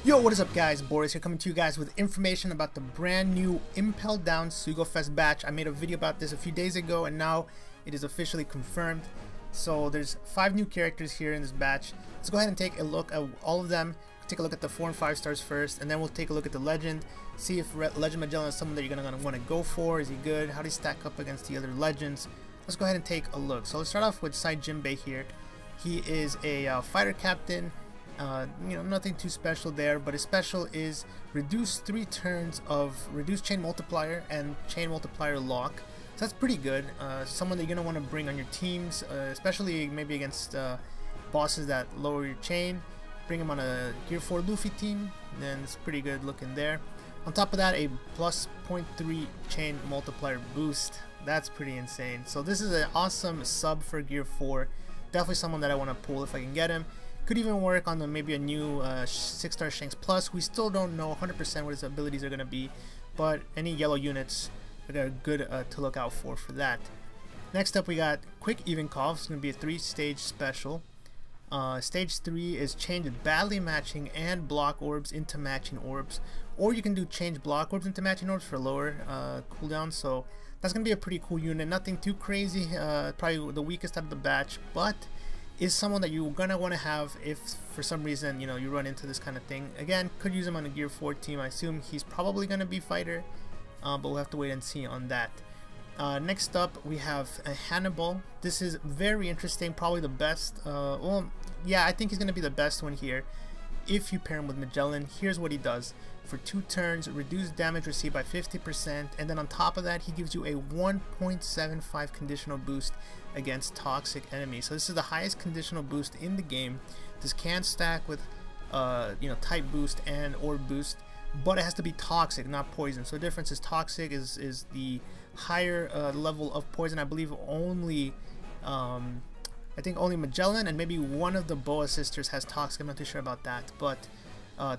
Yo, what is up guys? Boris here coming to you guys with information about the brand new Impel down Sugofest batch. I made a video about this a few days ago and now it is officially confirmed. So there's 5 new characters here in this batch. Let's go ahead and take a look at all of them. Take a look at the 4 and 5 stars first, and then we'll take a look at the legend. See if Legend Magellan is someone that you're gonna want to go for. Is he good? How do he stack up against the other legends? Let's go ahead and take a look. So let's start off with side Jimbei here. He is a fighter captain. Nothing too special there, but his special is reduce 3 turns of reduced chain multiplier and chain multiplier lock. So that's pretty good. Someone that you're going to want to bring on your teams, especially maybe against bosses that lower your chain. Bring him on a Gear 4 Luffy team, then it's pretty good looking there. On top of that, a plus 0.3 chain multiplier boost. That's pretty insane. So this is an awesome sub for Gear 4. Definitely someone that I want to pull if I can get him. Could even work on maybe a new 6-star Shanks Plus. We still don't know 100% what his abilities are going to be, but any yellow units are good to look out for that. Next up we got Quick Ivankov. It's going to be a 3-stage special. Stage 3 is change badly matching and block orbs into matching orbs, or you can do change block orbs into matching orbs for lower cooldown. So that's going to be a pretty cool unit. Nothing too crazy, probably the weakest out of the batch, but is someone that you're gonna want to have if for some reason you run into this kind of thing. Again, could use him on a Gear 4 team. I assume he's probably gonna be fighter, but we'll have to wait and see on that. Next up we have a Hanyabal. This is very interesting, probably the best. Well, yeah, I think he's gonna be the best one here if you pair him with Magellan. Here's what he does: for 2 turns, reduce damage received by 50%, and then on top of that he gives you a 1.75 conditional boost against toxic enemies. So this is the highest conditional boost in the game. This can stack with type boost and orb boost, but it has to be toxic, not poison. So the difference is toxic is the higher level of poison. I believe only I think only Magellan and maybe one of the Boa sisters has toxic. I'm not too sure about that, but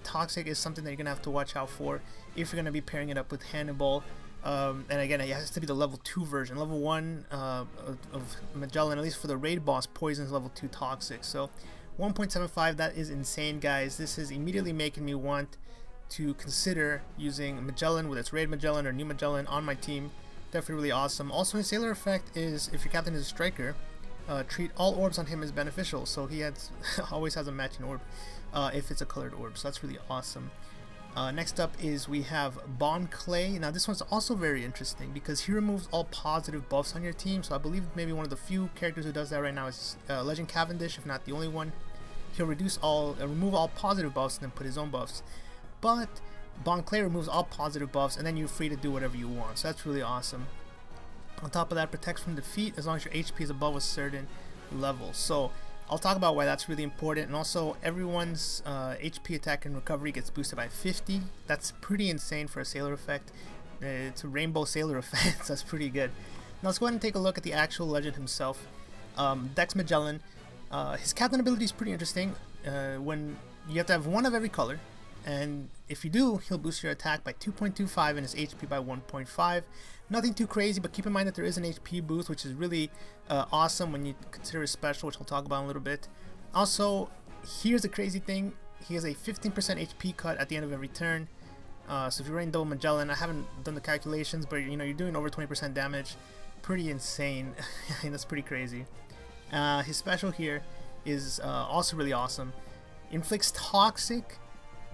toxic is something that you're gonna have to watch out for if you're gonna be pairing it up with Hanyabal. And again, it has to be the level 2 version. Level 1 of Magellan, at least for the raid boss, poison is level 2 toxic. So 1.75, that is insane, guys. This is immediately making me want to consider using Magellan, whether it's raid Magellan or new Magellan, on my team. Definitely really awesome. Also, his sailor effect is if your captain is a striker, treat all orbs on him as beneficial. So he always has a matching orb if it's a colored orb. So that's really awesome. Next up is we have Bon Clay. Now this one's also very interesting because he removes all positive buffs on your team. So I believe maybe one of the few characters who does that right now is Legend Cavendish, if not the only one. He'll remove all positive buffs and then put his own buffs. But Bon Clay removes all positive buffs and then you're free to do whatever you want. So that's really awesome. On top of that, protects from defeat as long as your HP is above a certain level. So I'll talk about why that's really important, and also everyone's HP attack and recovery gets boosted by 50. That's pretty insane for a sailor effect. It's a rainbow sailor effect, so that's pretty good. Now let's go ahead and take a look at the actual legend himself. Dex Magellan. His captain ability is pretty interesting. When you have to have one of every color, and if you do, he'll boost your attack by 2.25 and his HP by 1.5. Nothing too crazy, but keep in mind that there is an HP boost, which is really awesome when you consider his special, which I'll talk about in a little bit. Also, here's the crazy thing: he has a 15% HP cut at the end of every turn. So if you're running double Magellan, I haven't done the calculations, but you're doing over 20% damage. Pretty insane. I mean, that's pretty crazy. His special here is also really awesome. Inflicts toxic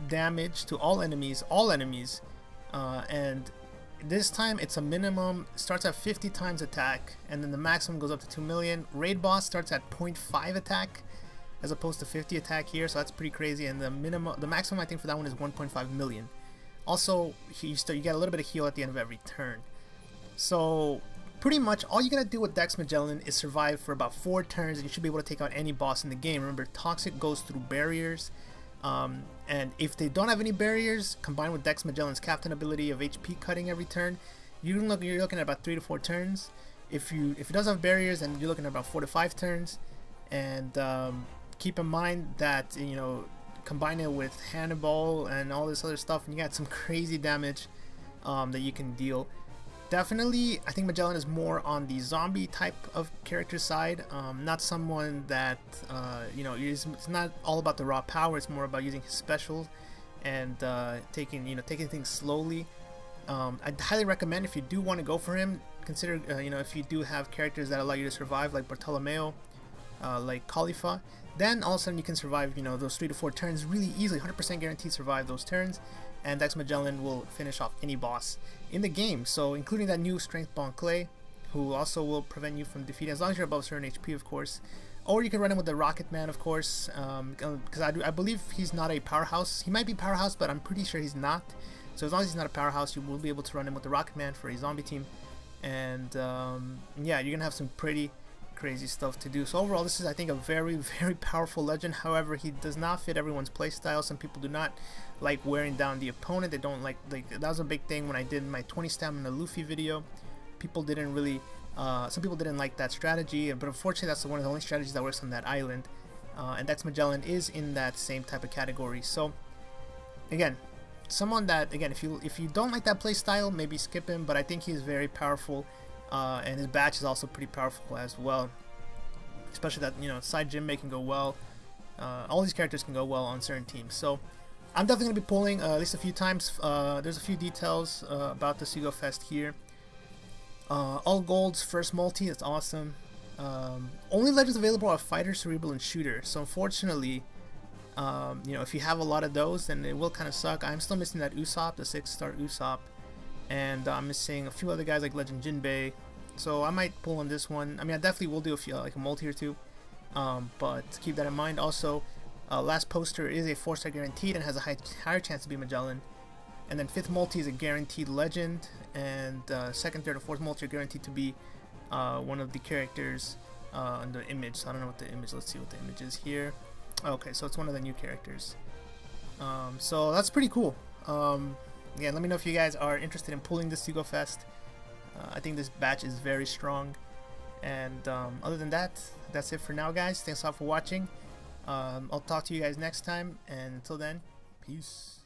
damage to all enemies, and this time it's a minimum, starts at 50 times attack, and then the maximum goes up to 2 million. Raid boss starts at 0.5 attack as opposed to 50 attack here, so that's pretty crazy. And the maximum I think for that one is 1.5 million. Also, you get a little bit of heal at the end of every turn. So pretty much all you gotta do with Dex Magellan is survive for about 4 turns, and you should be able to take out any boss in the game. Remember, toxic goes through barriers. And if they don't have any barriers, combined with Dex Magellan's captain ability of HP cutting every turn, you're looking at about 3 to 4 turns. If it does have barriers, then you're looking at about 4 to 5 turns. And keep in mind that combine it with Hanyabal and all this other stuff, and you got some crazy damage that you can deal. Definitely, I think Magellan is more on the zombie type of character side, not someone that, it's not all about the raw power, it's more about using his specials and taking things slowly. I'd highly recommend, if you do want to go for him, consider if you do have characters that allow you to survive, like Bartolomeo, like Khalifa, then all of a sudden you can survive those 3 to 4 turns really easily, 100% guaranteed survive those turns, and Dex Magellan will finish off any boss in the game. So including that new Strength Bon Clay, who also will prevent you from defeating, as long as you're above certain HP, of course. Or you can run him with the Rocket Man, of course, because I believe he's not a powerhouse. He might be powerhouse, but I'm pretty sure he's not. So as long as he's not a powerhouse, you will be able to run him with the Rocket Man for a zombie team. And yeah, you're gonna have some pretty crazy stuff to do. So overall, this is, I think, a very, very powerful legend. However, he does not fit everyone's playstyle. Some people do not like wearing down the opponent. They don't like that was a big thing when I did my 20 stamina Luffy video. People didn't really some people didn't like that strategy, but unfortunately that's one of the only strategies that works on that island, and Dex Magellan is in that same type of category. So again, someone that, again, if you don't like that play style, maybe skip him, but I think he's very powerful, and his batch is also pretty powerful as well, especially that side Jimbei can go well. All these characters can go well on certain teams. So I'm definitely gonna be pulling at least a few times. There's a few details about the Sugofest here. All golds, first multi, that's awesome. Only legends available are fighter, cerebral, and shooter. So unfortunately, if you have a lot of those, then it will kind of suck. I'm still missing that Usopp, the 6-star Usopp, and I'm missing a few other guys like Legend Jimbei. So I might pull on this one. I mean, I definitely will do a few, like a multi or two, but keep that in mind. Also, last poster is a 4-star guaranteed and has a higher chance to be Magellan. And then 5th multi is a guaranteed legend, and 2nd, 3rd, and 4th multi are guaranteed to be one of the characters on the image. So I don't know what the image. Let's see what the image is here. Okay, so it's one of the new characters. So that's pretty cool. Yeah, let me know if you guys are interested in pulling this Sugofest. I think this batch is very strong. And other than that, that's it for now, guys. Thanks a lot for watching. I'll talk to you guys next time, and until then, peace.